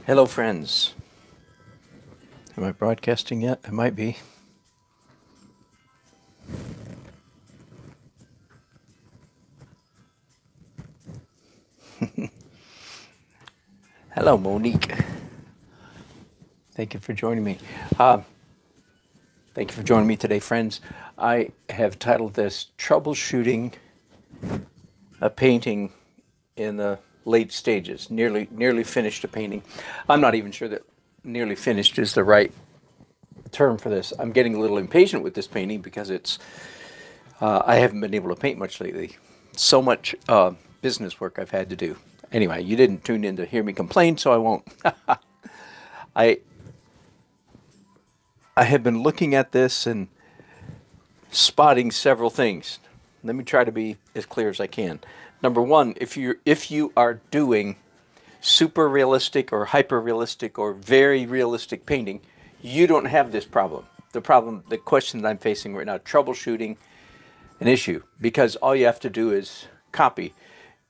Hello, friends. Am I broadcasting yet? I might be. Hello, Monique. Thank you for joining me. Thank you for joining me today, friends. I have titled this Troubleshooting a Painting in the Late Stages. Nearly finished a painting. I'm not even sure that nearly finished is the right term for this. I'm getting a little impatient with this painting because I haven't been able to paint much lately. So much business work I've had to do. Anyway, you didn't tune in to hear me complain, so I won't. I have been looking at this and spotting several things. Let me try to be as clear as I can. Number one, if you are doing super realistic or hyper realistic or very realistic painting, you don't have this problem. The question that I'm facing right now, troubleshooting an issue, because all you have to do is copy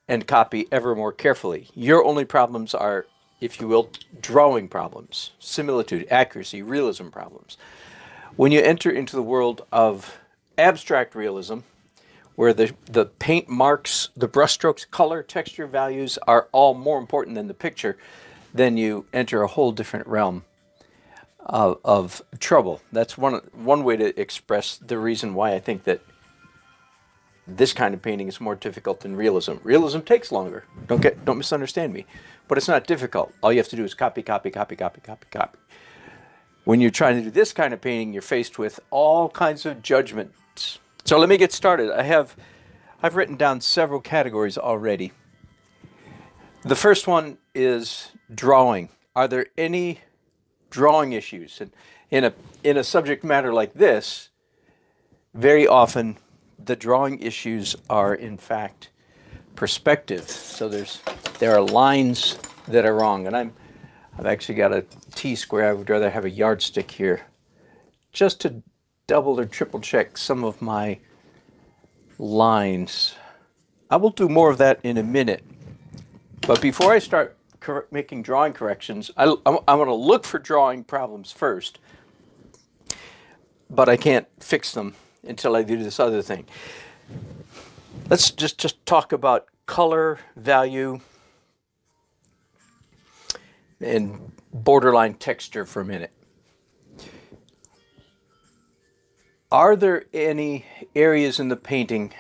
and copy ever more carefully. Your only problems are, if you will, drawing problems, similitude, accuracy, realism problems. When you enter into the world of abstract realism, where the paint marks, the brushstrokes, color, texture, values are all more important than the picture, then you enter a whole different realm of trouble. That's one way to express the reason why I think that this kind of painting is more difficult than realism. Realism takes longer. Don't misunderstand me. But it's not difficult. All you have to do is copy, copy, copy, copy, copy, copy. When you're trying to do this kind of painting, you're faced with all kinds of judgments. So let me get started. I've written down several categories already. The first one is drawing. Are there any drawing issues? And in a subject matter like this, very often the drawing issues are in fact perspective. So there are lines that are wrong, and I've actually got a T-square. I would rather have a yardstick here, just to double or triple check some of my lines. I will do more of that in a minute, but before I start making drawing corrections, I want to look for drawing problems first, but I can't fix them until I do this other thing. Let's just talk about color, value, and borderline texture for a minute. Are there any areas in the painting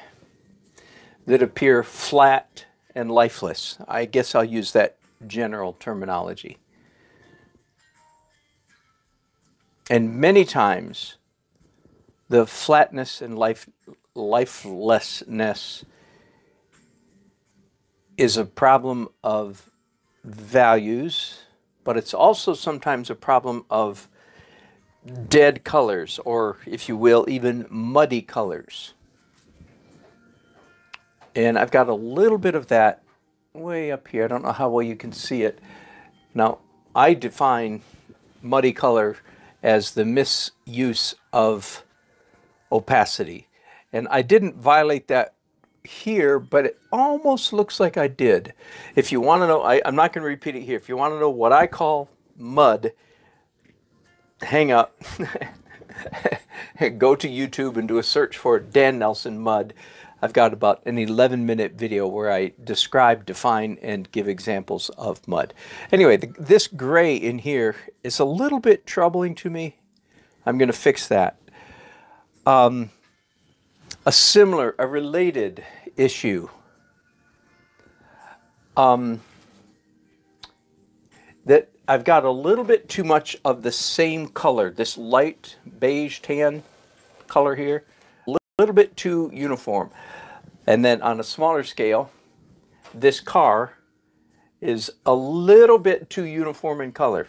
that appear flat and lifeless? I guess I'll use that general terminology. And many times, the flatness and lifelessness is a problem of values, but it's also sometimes a problem of dead colors, or if you will, even muddy colors. And I've got a little bit of that way up here. I don't know how well you can see it. Now, I define muddy color as the misuse of opacity. And I didn't violate that here, but it almost looks like I did. If you want to know, I'm not going to repeat it here. If you want to know what I call mud, hang up, go to YouTube and do a search for Dan Nelson mud. I've got about an 11-minute video where I describe, define, and give examples of mud. Anyway, this gray in here is a little bit troubling to me. I'm going to fix that. A related issue that I've got a little bit too much of the same color, this light beige tan color here, a little bit too uniform. And then on a smaller scale, this car is a little bit too uniform in color.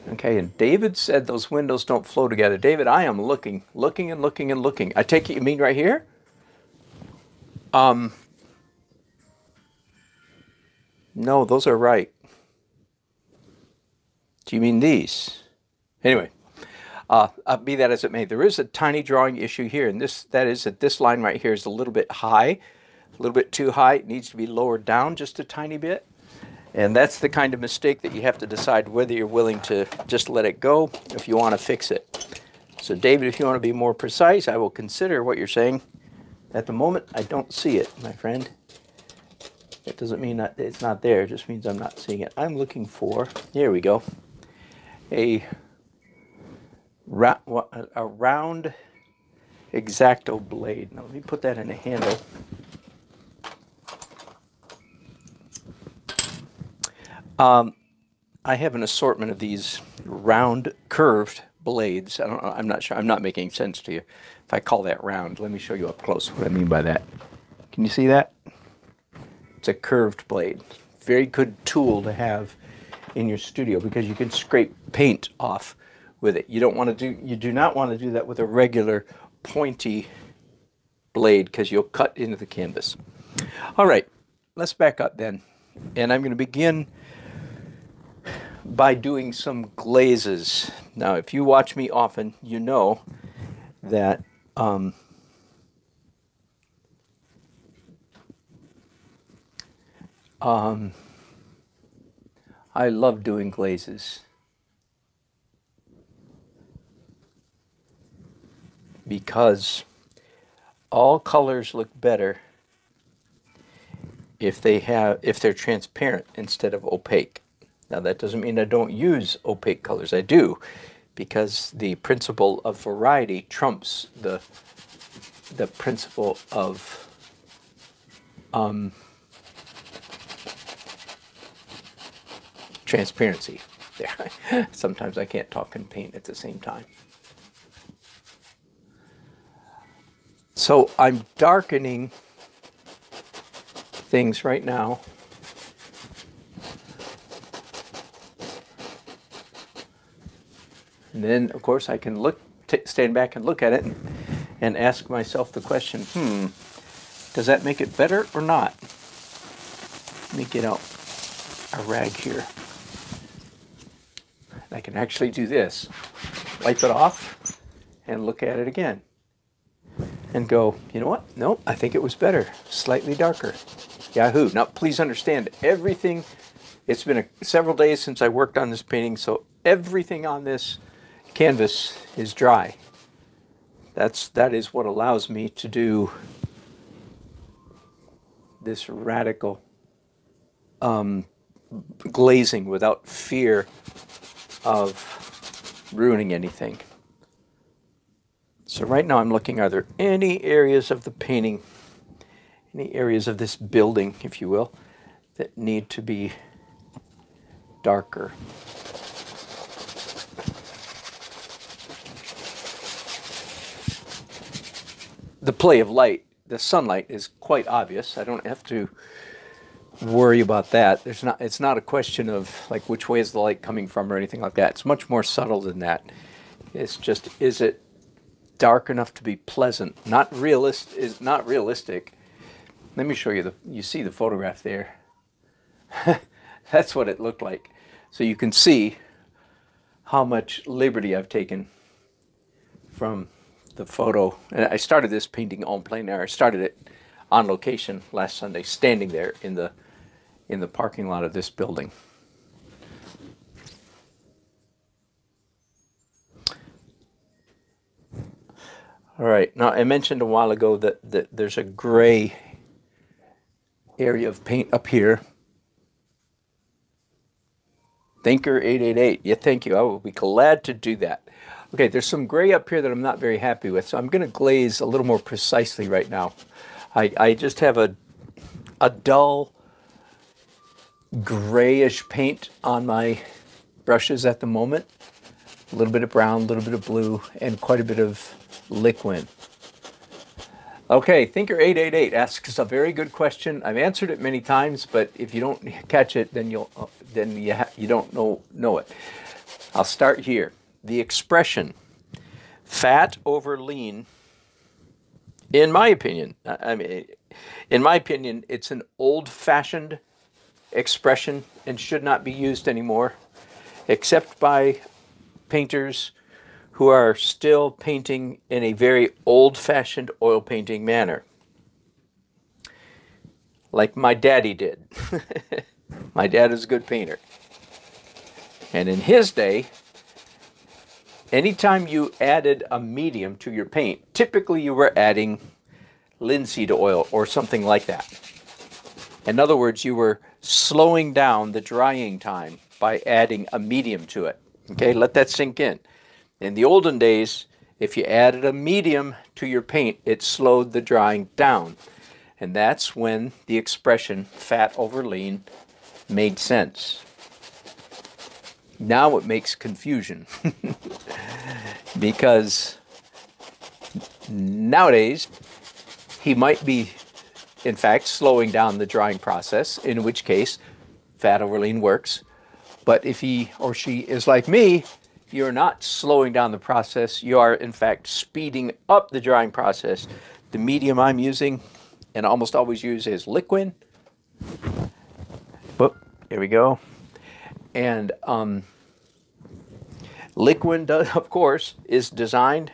Okay, and David said those windows don't flow together. David, I am looking and looking and looking. I take it you mean right here? No, those are right. Do you mean these? Anyway, be that as it may, there is a tiny drawing issue here, and that is that this line right here is a little bit high, a little bit too high. It needs to be lowered down just a tiny bit. And that's the kind of mistake that you have to decide whether you're willing to just let it go, if you want to fix it. So David, if you want to be more precise, I will consider what you're saying. At the moment, I don't see it, my friend. It doesn't mean that it's not there, it just means I'm not seeing it. I'm looking for, here we go, a round X-Acto blade. Now let me put that in a handle. I have an assortment of these round curved blades. I'm not sure. I'm not making sense to you if I call that round. Let me show you up close what I mean by that. Can you see that? It's a curved blade. Very good tool to have in your studio because you can scrape paint off with it. You do not want to do that with a regular pointy blade because you'll cut into the canvas. All right, let's back up then. And I'm going to begin by doing some glazes. Now, if you watch me often, you know that I love doing glazes because all colors look better if they're transparent instead of opaque. Now that doesn't mean I don't use opaque colors. I do, because the principle of variety trumps the principle of transparency. There, sometimes I can't talk and paint at the same time. So I'm darkening things right now. And then, of course, I can stand back and look at it and ask myself the question, does that make it better or not? Let me get out a rag here. I can actually do this. Wipe it off and look at it again. And go, you know what? Nope, I think it was better. Slightly darker. Yahoo. Now, please understand, everything, it's been several days since I worked on this painting, so everything on this canvas is dry. That is what allows me to do this radical glazing without fear of ruining anything. So right now I'm looking, are there any areas of the painting, any areas of this building, if you will, that need to be darker? The play of light, the sunlight is quite obvious. I don't have to worry about that. It's not a question of like which way is the light coming from or anything like that. It's much more subtle than that. It's just, is it dark enough to be pleasant? Not realistic. Let me show you you see the photograph there. That's what it looked like. So you can see how much liberty I've taken from the photo. And I started this painting en plein air. I started it on location last Sunday, standing there in the parking lot of this building. All right, now I mentioned a while ago that there's a gray area of paint up here. Thinker 888, yeah, thank you. I will be glad to do that. Okay, there's some gray up here that I'm not very happy with, so I'm going to glaze a little more precisely right now. I just have a dull grayish paint on my brushes at the moment. A little bit of brown, a little bit of blue, and quite a bit of liquid. Okay, Thinker888 asks a very good question. I've answered it many times, but if you don't catch it, then you don't know it. I'll start here. The expression fat over lean, in my opinion, it's an old-fashioned expression and should not be used anymore, except by painters who are still painting in a very old-fashioned oil painting manner, like my daddy did. My dad is a good painter. And in his day, anytime you added a medium to your paint, typically you were adding linseed oil or something like that. In other words, you were slowing down the drying time by adding a medium to it. Okay, let that sink in. In the olden days, if you added a medium to your paint, it slowed the drying down. And that's when the expression fat over lean made sense. Now it makes confusion because nowadays he might be, in fact, slowing down the drying process, in which case fat over lean works. But if he or she is like me, you're not slowing down the process. You are, in fact, speeding up the drying process. The medium I'm using and almost always use is liquid. Whoop, here we go. And liquid, does, of course, is designed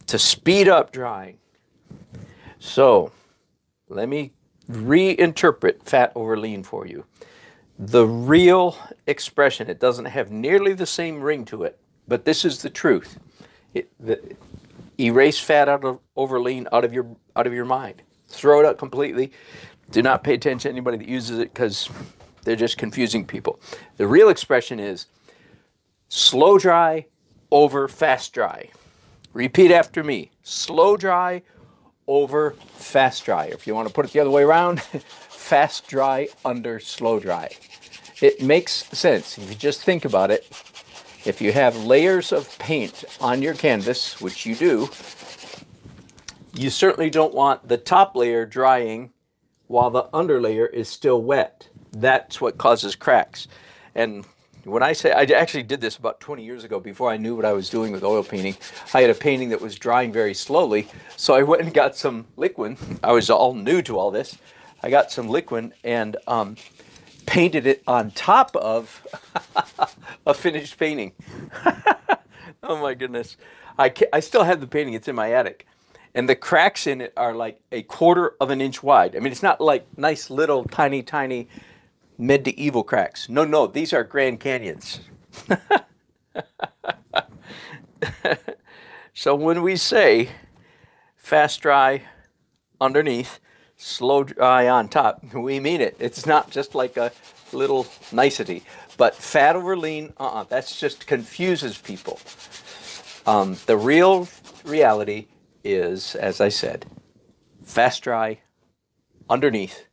to speed up drying. So let me reinterpret fat over lean for you. The real expression, it doesn't have nearly the same ring to it, but this is the truth. Erase fat over lean out of your mind. Throw it out completely. Do not pay attention to anybody that uses it because they're just confusing people. The real expression is slow dry over fast dry. Repeat after me. Slow dry over fast dry. If you want to put it the other way around, fast dry under slow dry. It makes sense. If you just think about it, if you have layers of paint on your canvas, which you do, you certainly don't want the top layer drying while the under layer is still wet. That's what causes cracks. And when I say, I actually did this about 20 years ago before I knew what I was doing with oil painting. I had a painting that was drying very slowly, so I went and got some liquid. I was all new to all this. I got some liquid and painted it on top of a finished painting. Oh my goodness. I still have the painting, it's in my attic. And the cracks in it are like 1/4 of an inch wide. I mean, it's not like nice little tiny medieval cracks. No, these are Grand Canyons. So when we say fast dry underneath, slow dry on top, we mean it. It's not just like a little nicety. But fat over lean, that just confuses people. The real reality is, as I said, fast dry underneath,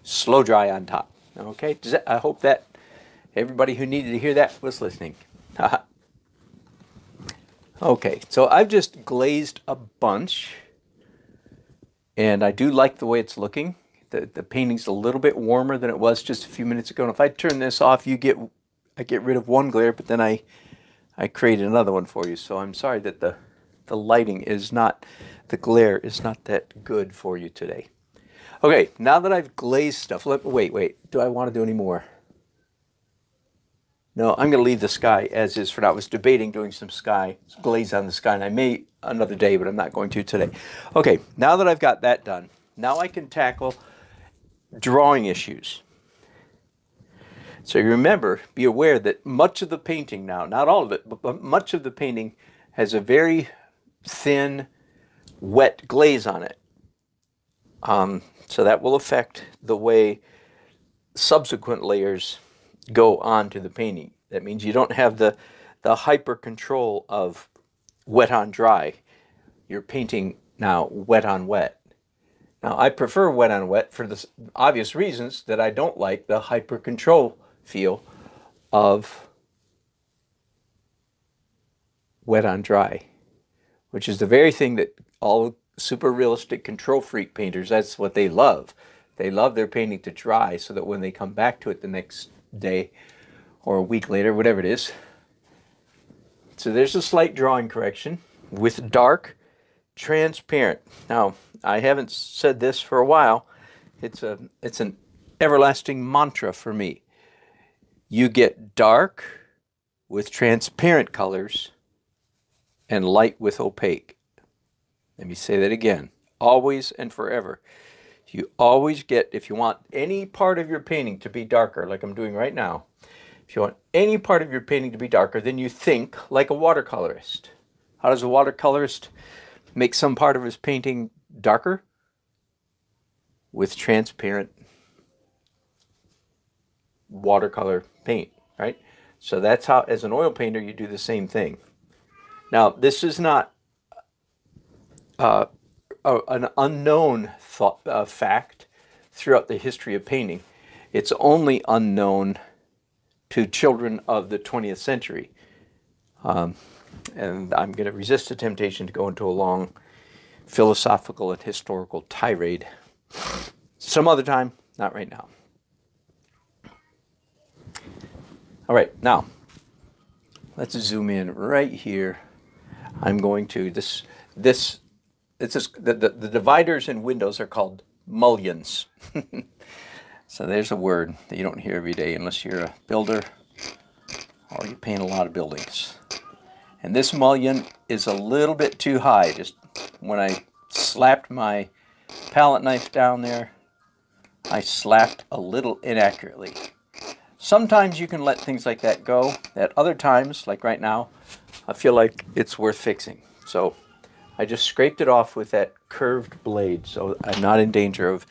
slow dry on top. Okay, I hope that everybody who needed to hear that was listening. Okay, so I've just glazed a bunch, and I do like the way it's looking. The painting's a little bit warmer than it was just a few minutes ago. And if I turn this off, I get rid of one glare, but then I created another one for you. So I'm sorry that the lighting is not, the glare is not that good for you today. Okay, now that I've glazed stuff, wait, do I want to do any more? No, I'm going to leave the sky as is for now. I was debating doing some glaze on the sky, and I may another day, but I'm not going to today. Okay, now that I've got that done, now I can tackle drawing issues. So you remember, be aware that much of the painting now, not all of it, but much of the painting has a very thin, wet glaze on it. So that will affect the way subsequent layers go on to the painting. That means you don't have the hyper control of wet on dry. You're painting now wet on wet. Now I prefer wet on wet for the obvious reasons that I don't like the hyper control feel of wet on dry, which is the very thing that all super realistic control freak painters, that's what they love. They love their painting to dry so that when they come back to it the next day or a week later, whatever it is. So there's a slight drawing correction with dark transparent. Now, I haven't said this for a while. It's an everlasting mantra for me. You get dark with transparent colors and light with opaque. Let me say that again. Always and forever. You always get, if you want any part of your painting to be darker, like I'm doing right now, if you want any part of your painting to be darker, then you think like a watercolorist. How does a watercolorist make some part of his painting darker? With transparent watercolor paint, right? So that's how, as an oil painter, you do the same thing. Now, this is not an unknown fact throughout the history of painting. It's only unknown to children of the 20th century. And I'm going to resist the temptation to go into a long philosophical and historical tirade some other time, not right now. All right, now let's zoom in right here. I'm going to the dividers in windows are called mullions. So there's a word that you don't hear every day unless you're a builder or you paint a lot of buildings. And this mullion is a little bit too high. Just when I slapped my palette knife down there, I slapped a little inaccurately. Sometimes you can let things like that go. At other times, like right now, I feel like it's worth fixing. So I just scraped it off with that curved blade, so I'm not in danger of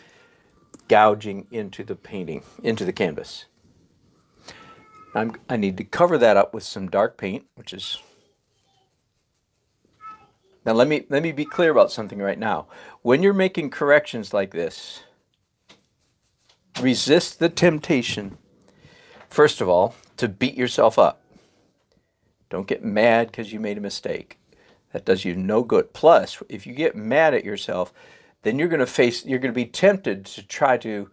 gouging into the painting, into the canvas. I need to cover that up with some dark paint, which is... Now let me be clear about something right now. When you're making corrections like this, resist the temptation, first of all, to beat yourself up. Don't get mad because you made a mistake. That does you no good. Plus, if you get mad at yourself, then you're going to be tempted to try to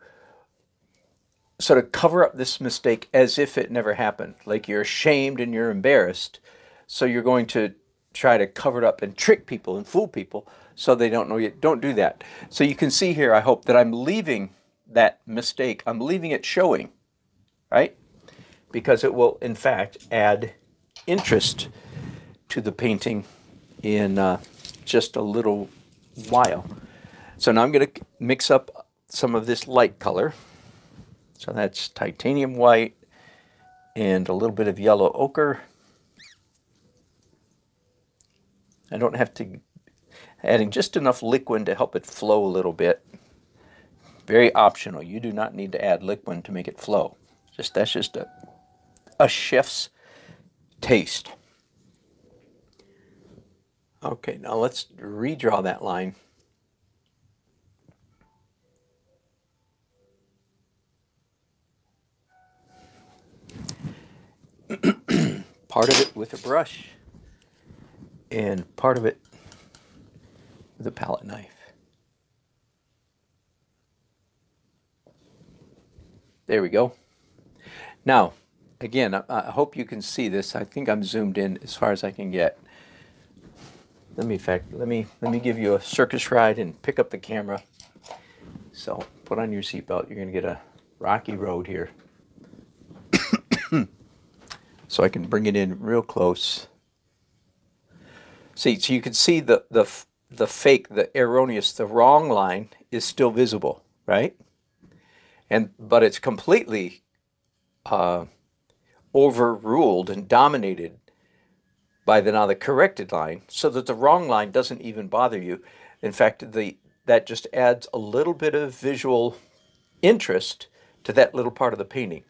sort of cover up this mistake as if it never happened. Like you're ashamed and you're embarrassed. So you're going to try to cover it up and trick people and fool people so they don't know you. Don't do that. So you can see here, I hope, that I'm leaving that mistake. I'm leaving it showing, right? Because it will, in fact, add interest to the painting in just a little while. So now I'm going to mix up some of this light color. So that's titanium white and a little bit of yellow ochre. I don't have to, adding just enough liquid to help it flow a little bit. Very optional. You do not need to add liquid to make it flow. That's just a chef's taste. Okay, now let's redraw that line. Part of it with a brush and part of it with a palette knife. There we go. Now, again, I hope you can see this. I think I'm zoomed in as far as I can get. Let me give you a circus ride and pick up the camera. So put on your seatbelt. You're going to get a rocky road here. So I can bring it in real close. See, so you can see the fake, the erroneous, the wrong line is still visible, right? But it's completely overruled and dominated by now the corrected line, so that the wrong line doesn't even bother you. In fact, that just adds a little bit of visual interest to that little part of the painting.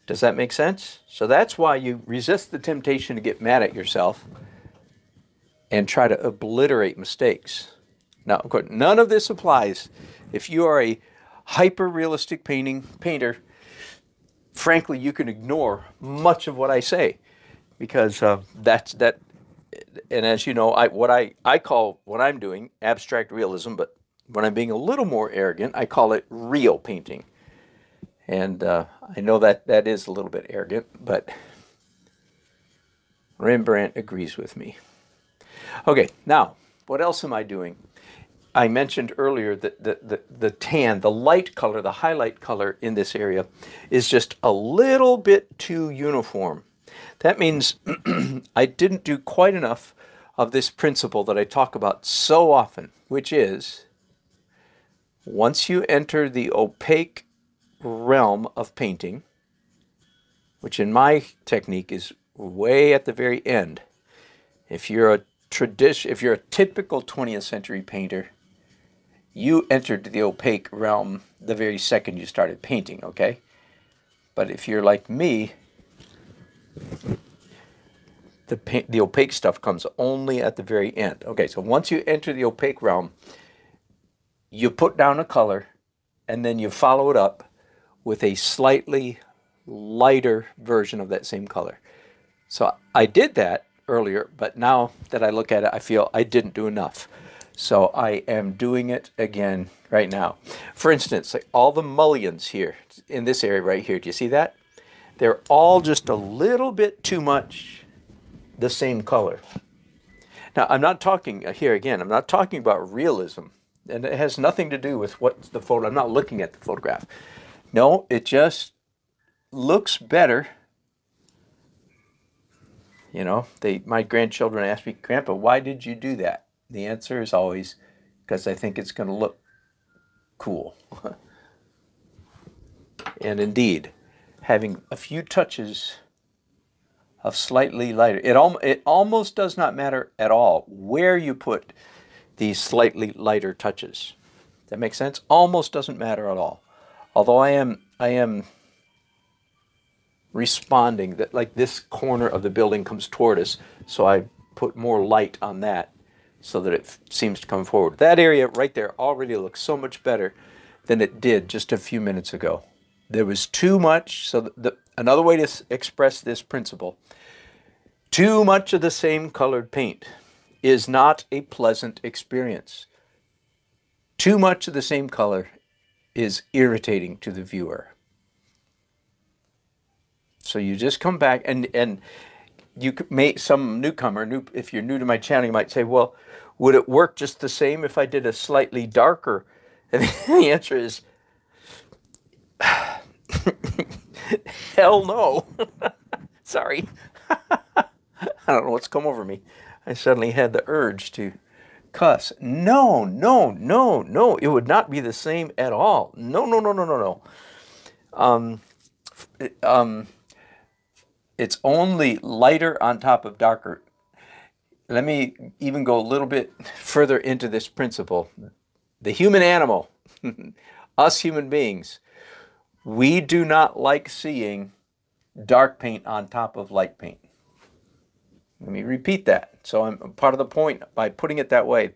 Does that make sense? So that's why you resist the temptation to get mad at yourself and try to obliterate mistakes. Now, of course, none of this applies if you are a hyper-realistic painter. Frankly, you can ignore much of what I say, because that's that. And as you know, what I call what I'm doing abstract realism, but when I'm being a little more arrogant, I call it real painting. And I know that is a little bit arrogant, but Rembrandt agrees with me. Okay, now, what else am I doing? I mentioned earlier that the tan, the light color, the highlight color in this area is just a little bit too uniform. That means I didn't do quite enough of this principle that I talk about so often, which is Once you enter the opaque realm of painting, which in my technique is way at the very end. If you're a typical 20th century painter, you entered the opaque realm the very second you started painting, okay? But if you're like me, the opaque stuff comes only at the very end. Okay, so once you enter the opaque realm, you put down a color, and then you follow it up with a slightly lighter version of that same color. So I did that earlier, but now that I look at it, I feel I didn't do enough. So I am doing it again right now. For instance, like all the mullions here in this area right here, do you see that? They're all just a little bit too much the same color. Now, I'm not talking, here again, I'm not talking about realism. And it has nothing to do with what the photo, I'm not looking at the photograph. No, it just looks better. You know, my grandchildren ask me, Grandpa, why did you do that? The answer is always, because I think it's going to look cool. And indeed, having a few touches of slightly lighter, it almost does not matter at all where you put these slightly lighter touches. Does that make sense? Almost doesn't matter at all. Although I am responding that like this corner of the building comes toward us, so I put more light on that so that it seems to come forward. That area right there already looks so much better than it did just a few minutes ago. There was too much, so another way to express this principle, too much of the same colored paint is not a pleasant experience. Too much of the same color is irritating to the viewer. So you just come back and you may, some newcomer, if you're new to my channel, you might say, well, would it work just the same if I did a slightly darker? And the answer is, hell no. Sorry. I don't know what's come over me. I suddenly had the urge to cuss. No, no, no, no. It would not be the same at all. No, no, no, no, no, no. It's only lighter on top of darker. Let me even go a little bit further into this principle. The human animal, us human beings, we do not like seeing dark paint on top of light paint. Let me repeat that. So I'm part of the point by putting it that way.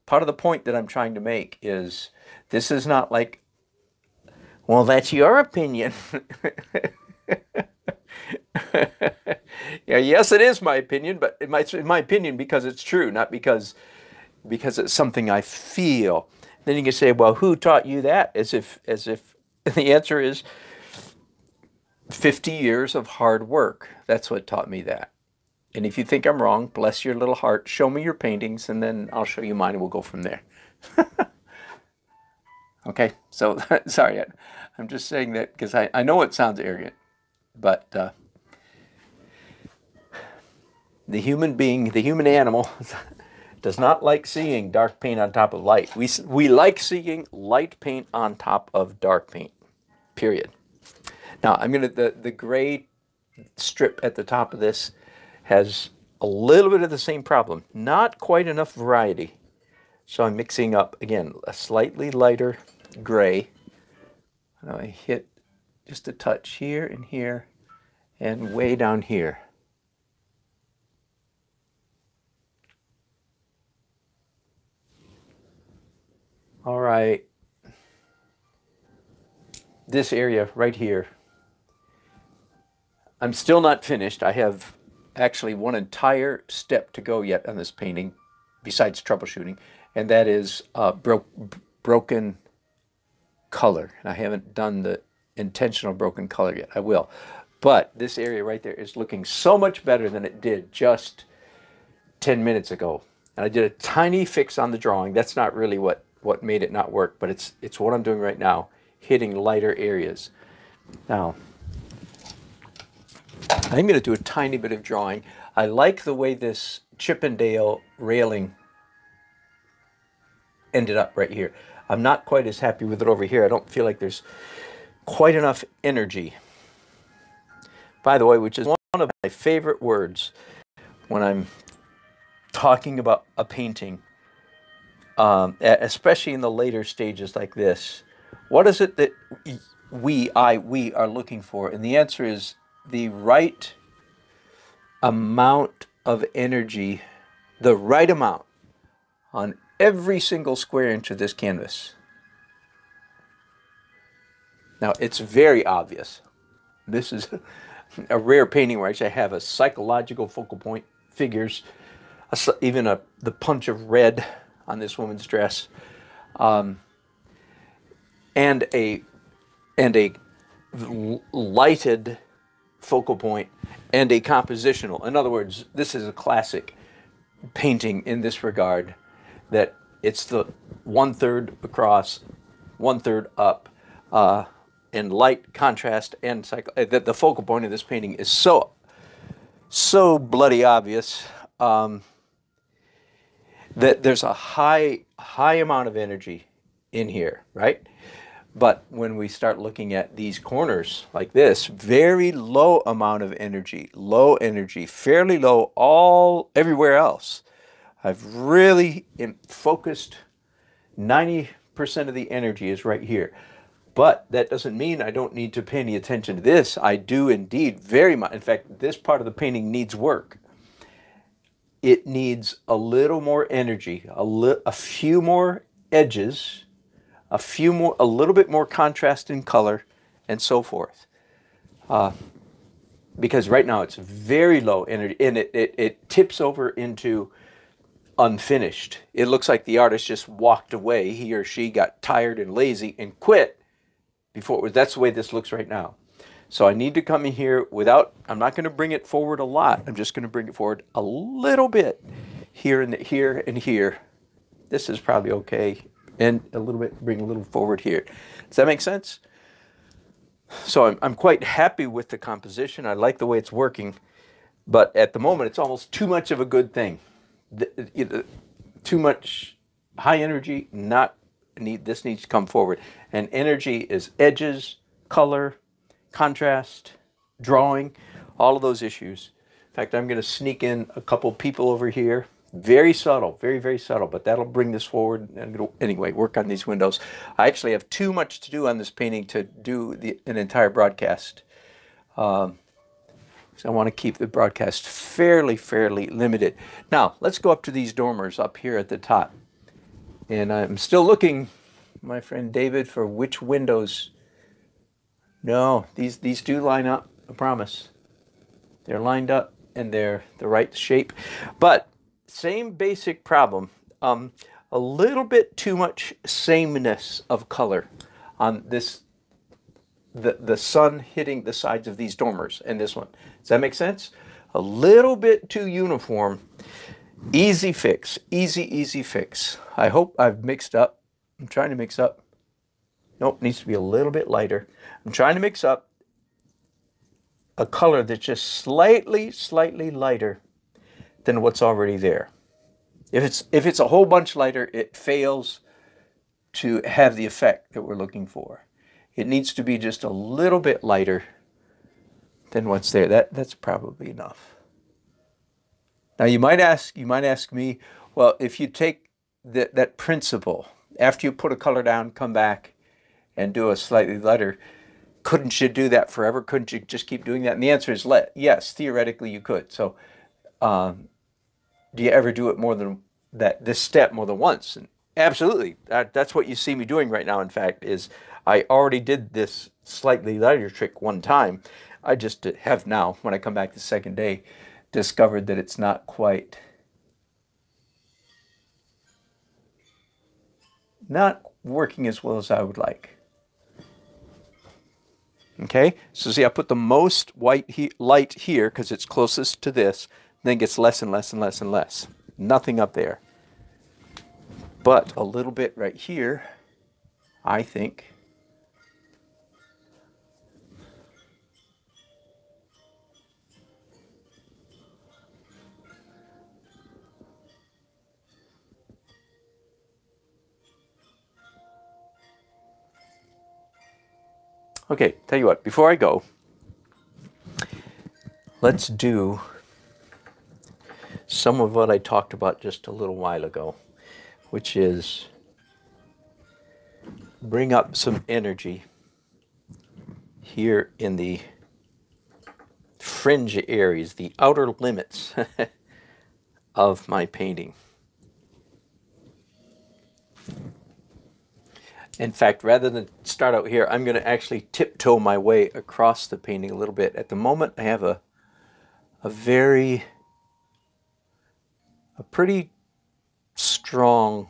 Part of the point that I'm trying to make is this is not like, well, that's your opinion. Yeah, yes, it is my opinion, but it's my opinion because it's true, not because it's something I feel. Then you can say, well, who taught you that? As if the answer is 50 years of hard work. That's what taught me that. And if you think I'm wrong, bless your little heart, show me your paintings, and then I'll show you mine, and we'll go from there. Okay, so sorry, I'm just saying that because I know it sounds arrogant, but the human being, the human animal, does not like seeing dark paint on top of light. We like seeing light paint on top of dark paint, period. Now, I'm going to, the gray strip at the top of this has a little bit of the same problem. Not quite enough variety. So I'm mixing up, again, a slightly lighter gray. And I hit just a touch here, and way down here. All right. This area right here. I'm still not finished. I have actually one entire step to go yet on this painting, besides troubleshooting, and that is broken color. And I haven't done the intentional broken color yet. I will. But this area right there is looking so much better than it did just 10 minutes ago. And I did a tiny fix on the drawing. That's not really what made it not work, but it's what I'm doing right now, hitting lighter areas. Now, I'm going to do a tiny bit of drawing. I like the way this Chippendale railing ended up right here. I'm not quite as happy with it over here. I don't feel like there's quite enough energy. By the way, which is one of my favorite words when I'm talking about a painting, especially in the later stages like this. What is it that we are looking for? And the answer is the right amount of energy, the right amount on every single square inch of this canvas. Now, it's very obvious. This is a rare painting where I actually have a psychological focal point, figures, even the punch of red on this woman's dress, and a lighted focal point, and a compositional. In other words, this is a classic painting in this regard, that it's the 1/3 across, 1/3 up, and light, contrast, and that the focal point of this painting is so bloody obvious, that there's a high amount of energy in here, right? But when we start looking at these corners like this, very low amount of energy, fairly low everywhere else. I've really focused 90% of the energy is right here. But that doesn't mean I don't need to pay any attention to this. I do indeed very much. In fact, this part of the painting needs work. It needs a little more energy, a few more edges, a little bit more contrast in color, and so forth. Because right now it's very low energy, and it tips over into unfinished. It looks like the artist just walked away. He or she got tired and lazy and quit before it was. That's the way this looks right now. So I need to come in here I'm not going to bring it forward a lot. I'm just going to bring it forward a little bit here and here and here. This is probably okay. And a little bit, bring a little forward here. Does that make sense? So I'm quite happy with the composition. I like the way it's working. But at the moment, it's almost too much of a good thing. Too much high energy, this needs to come forward. And energy is edges, color, contrast, drawing, all of those issues. In fact, I'm going to sneak in a couple people over here. Very subtle, very, very subtle, but that'll bring this forward. And anyway, work on these windows. I actually have too much to do on this painting to do an entire broadcast. So I want to keep the broadcast fairly limited. Now, let's go up to these dormers up here at the top. And I'm still looking, my friend David, for which windows. No, these do line up, I promise. They're lined up and they're the right shape. But same basic problem. A little bit too much sameness of color on this, the sun hitting the sides of these dormers and this one. Does that make sense? A little bit too uniform. Easy fix, easy fix. I hope I've mixed up. I'm trying to mix up. Nope, needs to be a little bit lighter. I'm trying to mix up a color that's just slightly lighter than what's already there. If it's a whole bunch lighter, it fails to have the effect that we're looking for. It needs to be just a little bit lighter than what's there. That's probably enough. Now you might ask me, well, if you take that principle, after you put a color down, come back and do a slightly lighter, couldn't you do that forever? Couldn't you just keep doing that? And the answer is yes, theoretically you could. So do you ever do it more than this step more than once? And absolutely. That's what you see me doing right now, in fact, is I already did this slightly lighter trick one time. I just have now, when I come back the second day, discovered that it's not quite, not working as well as I would like. Okay, so see, I put the most light here because it's closest to this, then gets less and less and less and less. Nothing up there. But a little bit right here, I think. Okay, tell you what, before I go, let's do some of what I talked about just a little while ago, which is bring up some energy here in the fringe areas, the outer limits of my painting. In fact, rather than start out here, I'm going to actually tiptoe my way across the painting a little bit. At the moment, I have a pretty strong,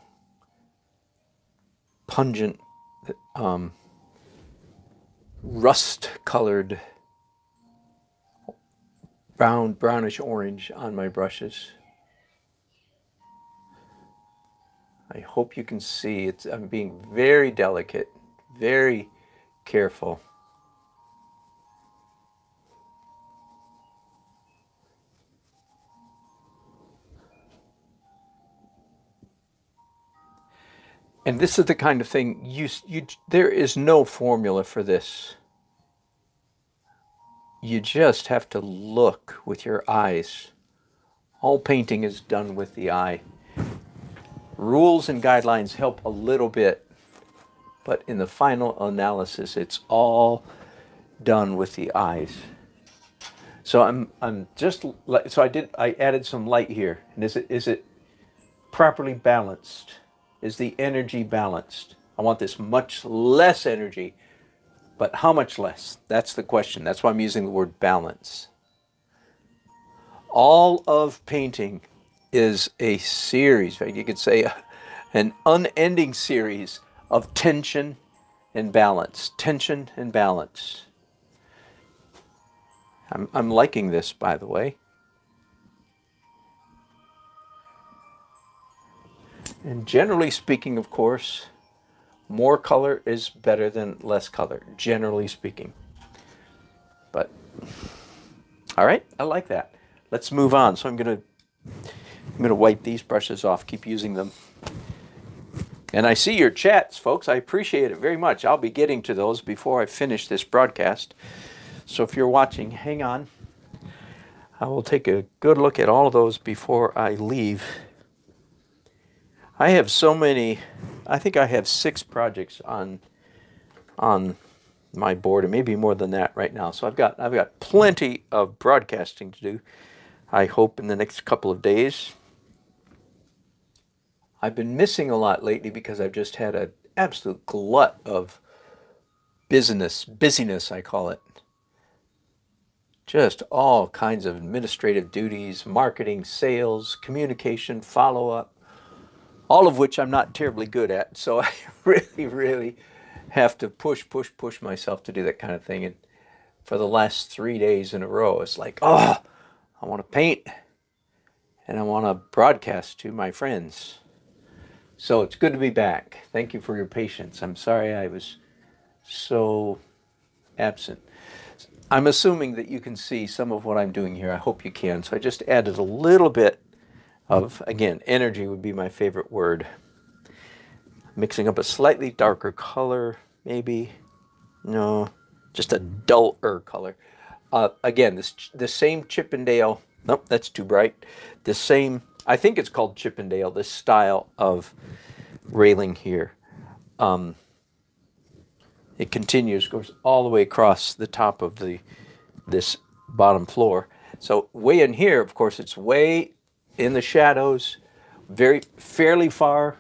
pungent, rust-colored brownish orange on my brushes. I hope you can see I'm being very delicate, very careful. And this is the kind of thing there is no formula for this. You just have to look with your eyes. All painting is done with the eye. Rules and guidelines help a little bit, but in the final analysis, it's all done with the eyes. So I added some light here. And is it properly balanced? Is the energy balanced? I want this much less energy, but how much less? That's the question. That's why I'm using the word balance. All of painting is a series, you could say an unending series of tension and balance. Tension and balance. I'm liking this, by the way. And generally speaking, of course, more color is better than less color, generally speaking. But, all right, I like that. Let's move on. So I'm going to wipe these brushes off, keep using them. And I see your chats, folks. I appreciate it very much. I'll be getting to those before I finish this broadcast. So if you're watching, hang on. I will take a good look at all of those before I leave. I have so many, I think I have 6 projects on my board, and maybe more than that right now. So I've got plenty of broadcasting to do, I hope, in the next couple of days. I've been missing a lot lately because I've just had an absolute glut of busyness, I call it. Just all kinds of administrative duties, marketing, sales, communication, follow-up, all of which I'm not terribly good at. So I really have to push myself to do that kind of thing. And for the last 3 days in a row, it's like, oh, I want to paint and I want to broadcast to my friends. So it's good to be back. Thank you for your patience. I'm sorry I was so absent. I'm assuming that you can see some of what I'm doing here. I hope you can. So I just added a little bit of, again, energy would be my favorite word. Mixing up a slightly darker color, maybe. No, just a duller color. Again, the same Chippendale. Nope, that's too bright. The same, I think it's called Chippendale, this style of railing here. It continues, goes all the way across the top of this bottom floor. So way in here, of course, it's way in the shadows, fairly far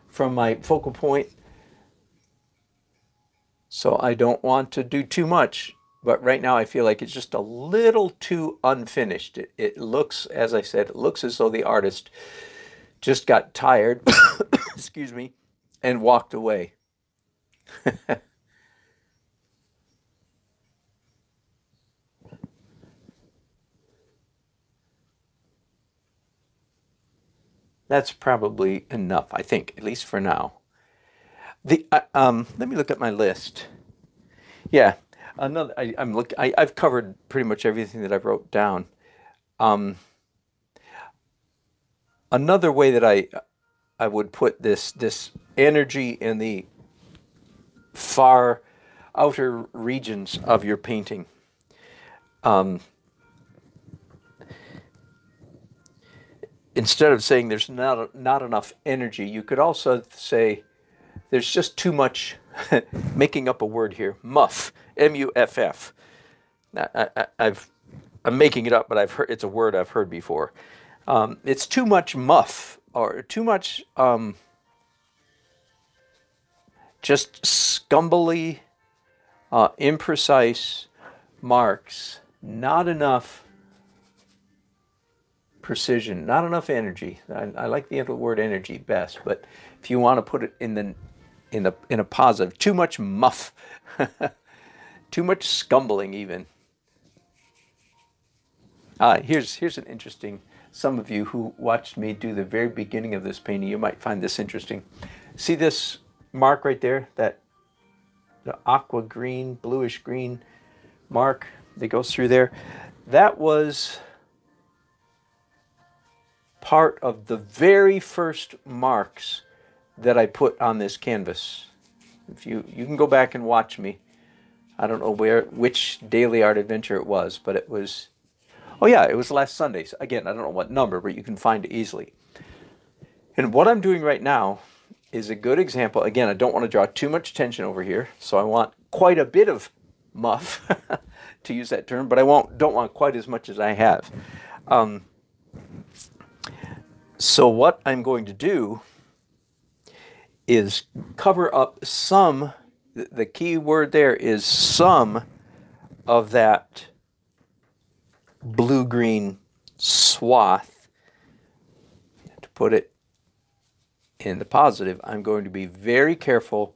from my focal point. So I don't want to do too much, but right now I feel like it's just a little too unfinished. It looks, as I said, it looks as though the artist just got tired, excuse me, and walked away. That's probably enough, I think, at least for now. Let me look at my list. Yeah, I've covered pretty much everything that I wrote down. Another way that I would put this energy in the far outer regions of your painting. Instead of saying there's not enough energy, you could also say there's just too much, making up a word here, muff, M-U-F-F. I'm making it up, but it's a word I've heard before. It's too much muff, or too much just scumbly, imprecise marks, not enough precision, not enough energy. I like the word energy best, but if you want to put it in a positive, too much muff, too much scumbling even. Here's an interesting. Some of you who watched me do the very beginning of this painting, you might find this interesting. See this mark right there, the aqua green, bluish green mark that goes through there? That was part of the very first marks that I put on this canvas. If you can go back and watch me. I don't know which daily art adventure it was, but it was, oh yeah, it was last Sunday. So again, I don't know what number, but you can find it easily. And what I'm doing right now is a good example. Again, I don't want to draw too much tension over here, so I want quite a bit of muff, to use that term, but I don't want quite as much as I have. So what I'm going to do is cover up some, the key word there is some of that blue-green swath. To put it in the positive, I'm going to be very careful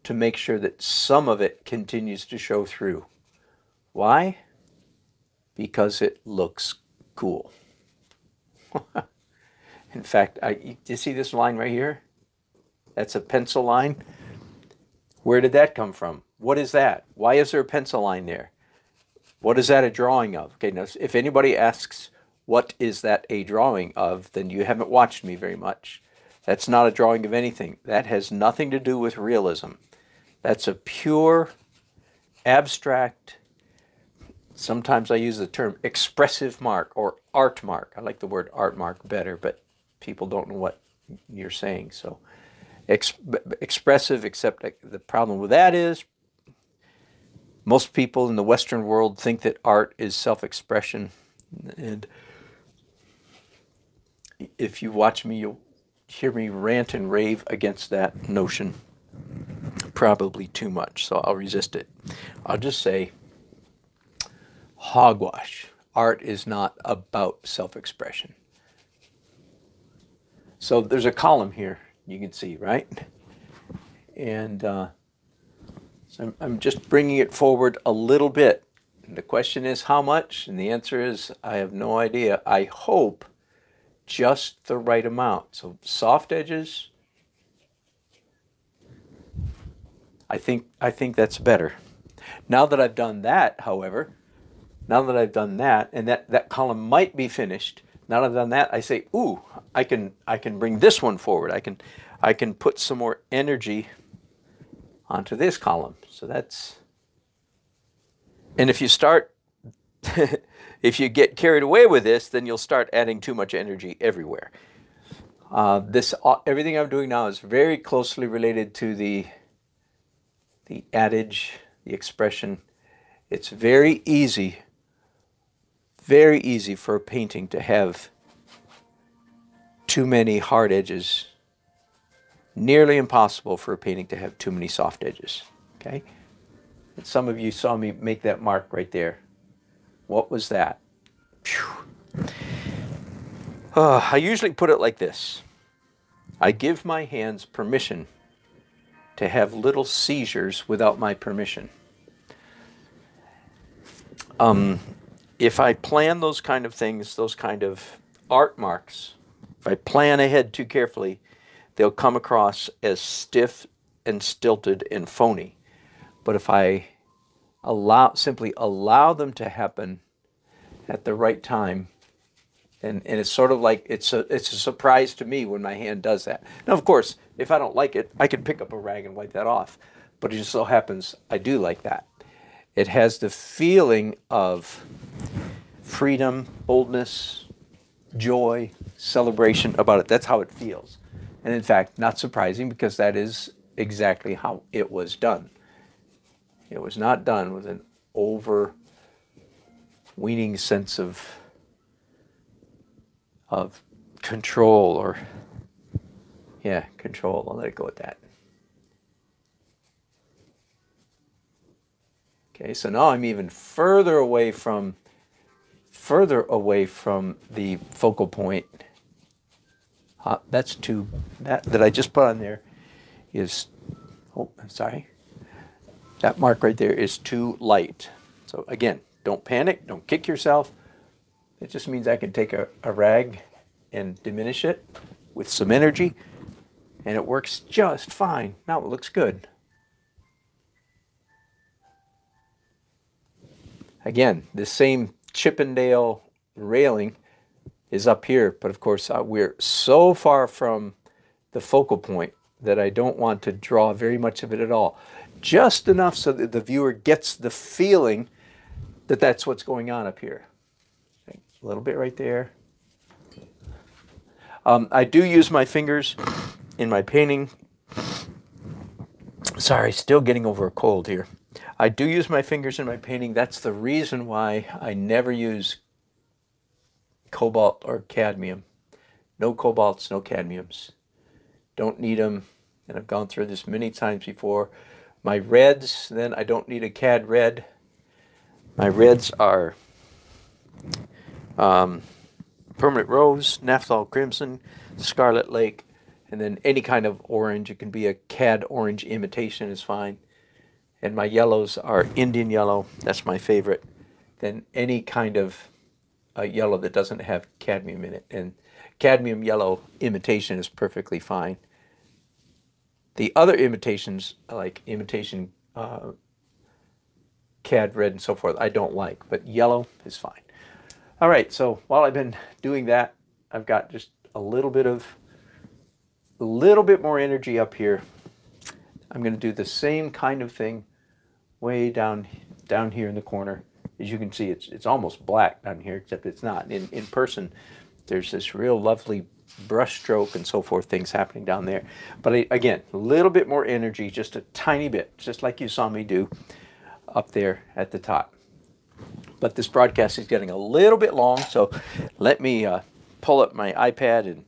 to make sure that some of it continues to show through. Why? Because it looks cool. In fact, do you see this line right here? That's a pencil line. Where did that come from? What is that? Why is there a pencil line there? What is that a drawing of? Okay, now if anybody asks, what is that a drawing of, then you haven't watched me very much. That's not a drawing of anything. That has nothing to do with realism. That's a pure, abstract, sometimes I use the term expressive mark or art mark. I like the word art mark better, but people don't know what you're saying. So expressive, except the problem with that is most people in the Western world think that art is self-expression. And if you watch me, you'll hear me rant and rave against that notion. Probably too much, so I'll resist it. I'll just say hogwash. Art is not about self-expression. So there's a column here you can see, right? And so I'm just bringing it forward a little bit. And the question is how much? And the answer is I have no idea. I hope just the right amount. So soft edges, I think that's better. Now that I've done that, however, now that I've done that, and that column might be finished, now that I've done that, I say, ooh, I can bring this one forward. I can put some more energy onto this column. So that's, and if you start, if you get carried away with this, then you'll start adding too much energy everywhere. Everything I'm doing now is very closely related to the adage, the expression. It's very easy for a painting to have too many hard edges. Nearly impossible for a painting to have too many soft edges. Okay? And some of you saw me make that mark right there. What was that? I usually put it like this. I give my hands permission to have little seizures without my permission. If I plan those kind of things, those kind of art marks, if I plan ahead too carefully, they'll come across as stiff and stilted and phony. But if I simply allow them to happen at the right time, and it's sort of like it's a surprise to me when my hand does that. Now, of course, if I don't like it, I can pick up a rag and wipe that off. but it just so happens I do like that. It has the feeling of freedom, boldness, joy, celebration about it. That's how it feels. And in fact, not surprising, because that is exactly how it was done. It was not done with an overweening sense of control, or control. I'll let it go at that. Okay, so now I'm even further away from the focal point. That's too, that I just put on there is, oh, I'm sorry. That mark right there is too light. So again, don't panic, don't kick yourself. It just means I can take a rag and diminish it with some energy, and it works just fine. Now it looks good. Again, this same Chippendale railing is up here, but of course we're so far from the focal point that I don't want to draw very much of it at all. Just enough so that the viewer gets the feeling that that's what's going on up here. A little bit right there. I do use my fingers in my painting. Sorry, still getting over a cold here. I do use my fingers in my painting. That's the reason why I never use cobalt or cadmium. No cobalts, no cadmiums. Don't need them, and I've gone through this many times before. My reds, then I don't need a cad red. My reds are Permanent Rose, Naphthol Crimson, Scarlet Lake, and then any kind of orange. It can be a cad orange imitation is fine. And my yellows are Indian yellow. That's my favorite. Then any kind of yellow that doesn't have cadmium in it. And cadmium yellow imitation is perfectly fine. The other imitations, like imitation cad red and so forth, I don't like. But yellow is fine. All right, so while I've been doing that, I've got just a little bit more energy up here. I'm going to do the same kind of thing way down here in the corner. As you can see, it's almost black down here, except it's not. In person, there's this real lovely brush stroke and so forth things happening down there. But again, a little bit more energy, just a tiny bit, just like you saw me do up there at the top. But this broadcast is getting a little bit long, so let me pull up my iPad and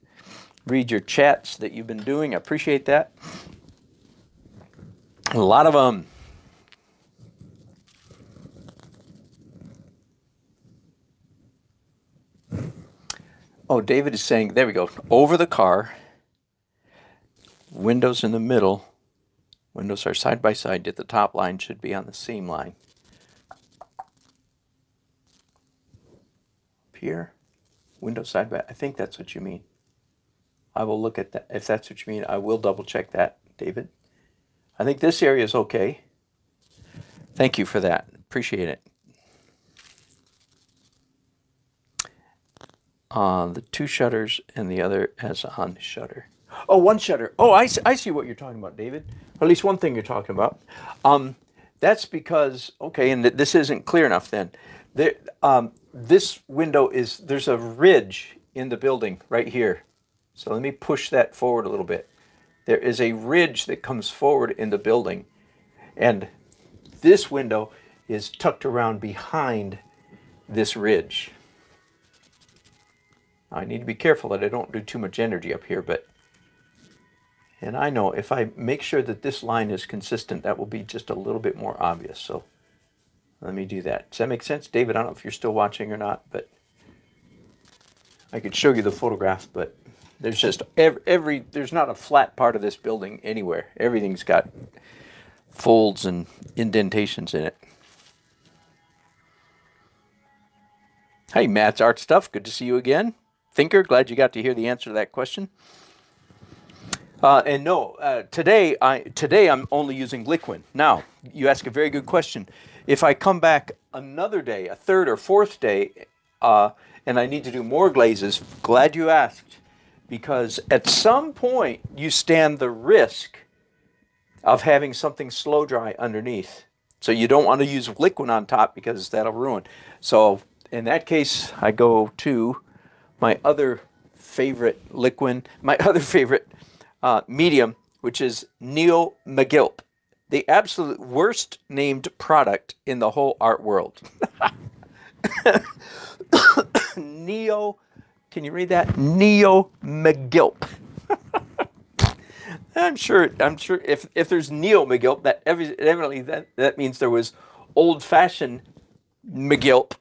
read your chats that you've been doing. I appreciate that. A lot of them. Oh, David is saying, there we go, over the car, windows in the middle, windows are side by side, yet the top line should be on the seam line. Up here, windows side by, I think that's what you mean. I will look at that. If that's what you mean, I will double check that, David. I think this area is okay. Thank you for that. Appreciate it. The two shutters and the other as on the shutter. Oh, one shutter. Oh, I see what you're talking about, David. Or at least one thing you're talking about. That's because, okay, and this isn't clear enough then. This window is, there's a ridge in the building right here. So let me push that forward a little bit. There is a ridge that comes forward in the building, and this window is tucked around behind this ridge. I need to be careful that I don't do too much energy up here, and I know if I make sure that this line is consistent, that will be just a little bit more obvious. So let me do that. Does that make sense? David, I don't know if you're still watching or not, but I could show you the photograph, but there's just there's not a flat part of this building anywhere. Everything's got folds and indentations in it. Hey, Matt's Art Stuff, good to see you again. Thinker, glad you got to hear the answer to that question. And no, today I'm only using liquid. Now, you ask a very good question. If I come back another day, a third or fourth day, and I need to do more glazes, glad you asked. Because at some point you stand the risk of having something slow dry underneath. So you don't want to use liquid on top because that'll ruin. So in that case, I go to my other favorite liquid, my other favorite medium, which is Neo McGilp, the absolute worst named product in the whole art world. Neo, can you read that? Neo McGilp. I'm sure if there's Neo McGilp, that evidently that means there was old fashioned McGilp,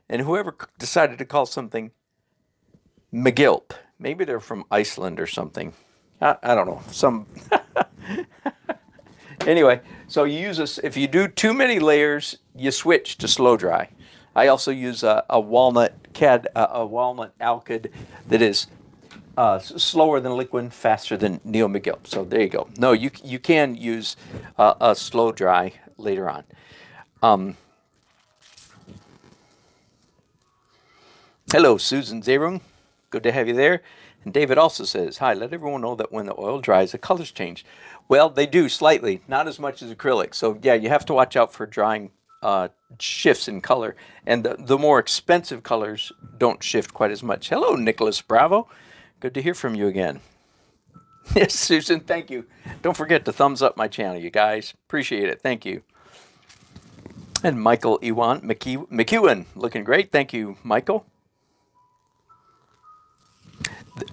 and whoever decided to call something McGilp, maybe they're from Iceland or something. I don't know. Anyway, so you use this. If you do too many layers, you switch to slow dry. I also use a walnut alkyd that is slower than liquid, faster than Neo McGill. So there you go. No, you can use a slow dry later on. Hello, Susan Zerum. Good to have you there. And David also says, hi, let everyone know that when the oil dries, the colors change. Well, they do slightly, not as much as acrylic. So yeah, you have to watch out for drying shifts in color. And the more expensive colors don't shift quite as much. Hello, Nicholas Bravo. Good to hear from you again. Yes, Susan, thank you. Don't forget to thumbs up my channel, you guys. Appreciate it. Thank you. And Michael Ewan McEwen, looking great. Thank you, Michael.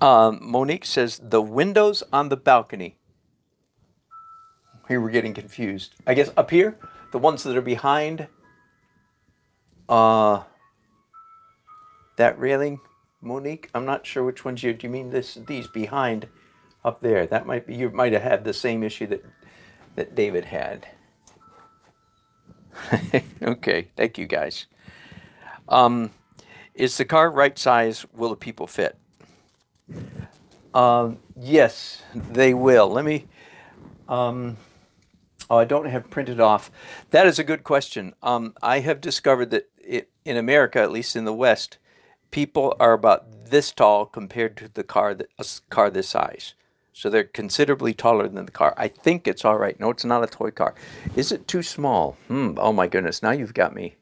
Monique says, the windows on the balcony. Here we're getting confused. I guess up here, the ones that are behind that railing, Monique. I'm not sure which ones do you mean these behind up there. That might be, you might have had the same issue that David had. Okay, thank you guys. Is the car right size? Will the people fit? Yes, they will. Let me, oh, I don't have printed off. That is a good question. I have discovered that in America, at least in the West, people are about this tall compared to a car this size. So they're considerably taller than the car. I think it's all right. No, it's not a toy car. Is it too small? Oh my goodness. Now you've got me.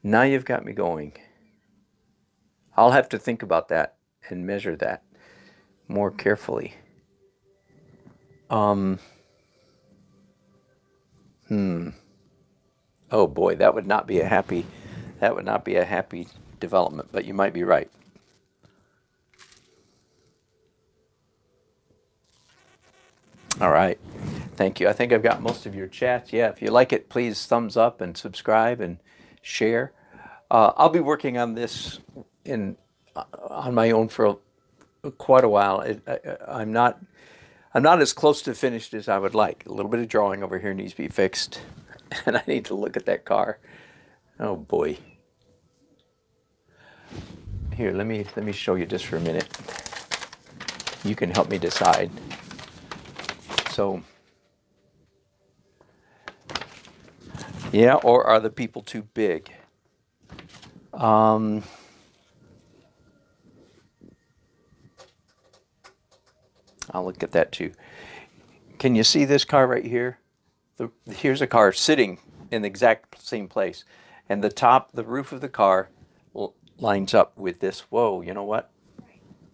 Now you've got me going. I'll have to think about that and measure that more carefully. Oh boy, that would not be a happy development, but you might be right. All right. Thank you. I think I've got most of your chats. Yeah, if you like it, please thumbs up and subscribe and share. I'll be working on this on my own for quite a while. I'm not as close to finished as I would like. A little bit of drawing over here needs to be fixed, and I need to look at that car. Oh boy. Here, let me show you just for a minute. You can help me decide. So, yeah, or are the people too big? I'll look at that too. Can you see this car right here? Here's a car sitting in the exact same place. And the roof of the car lines up with this. Whoa, you know what?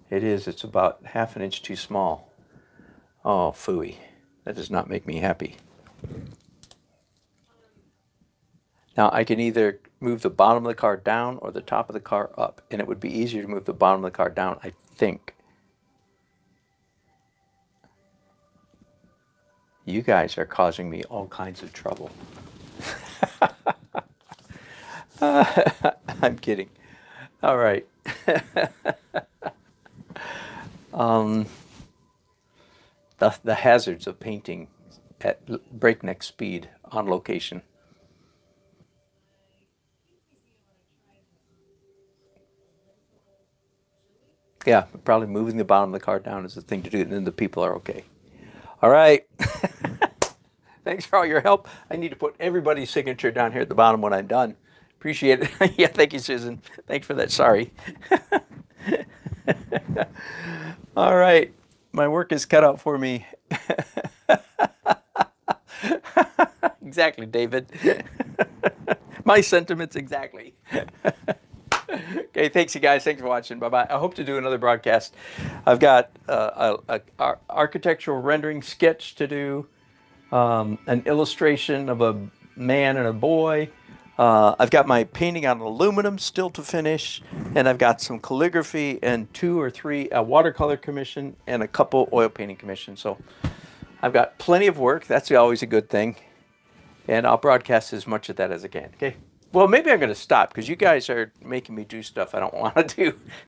It's about ½ an inch too small. Oh, phooey. That does not make me happy. Now I can either move the bottom of the car down or the top of the car up. And it would be easier to move the bottom of the car down, I think. You guys are causing me all kinds of trouble. I'm kidding. All right. The hazards of painting at breakneck speed on location. Yeah, probably moving the bottom of the car down is the thing to do, and then the people are okay. All right. Thanks for all your help. I need to put everybody's signature down here at the bottom when I'm done. Appreciate it. Yeah, thank you, Susan. Thanks for that. Sorry. All right. My work is cut out for me. exactly, David. My sentiments exactly. Okay, thanks you guys. Thanks for watching. Bye-bye. I hope to do another broadcast. I've got a architectural rendering sketch to do, an illustration of a man and a boy. I've got my painting on aluminum still to finish, and I've got some calligraphy and 2 or 3 watercolor commission and a couple oil painting commissions. So I've got plenty of work. That's always a good thing. And I'll broadcast as much of that as I can. Okay. Well, maybe I'm going to stop because you guys are making me do stuff I don't want to do.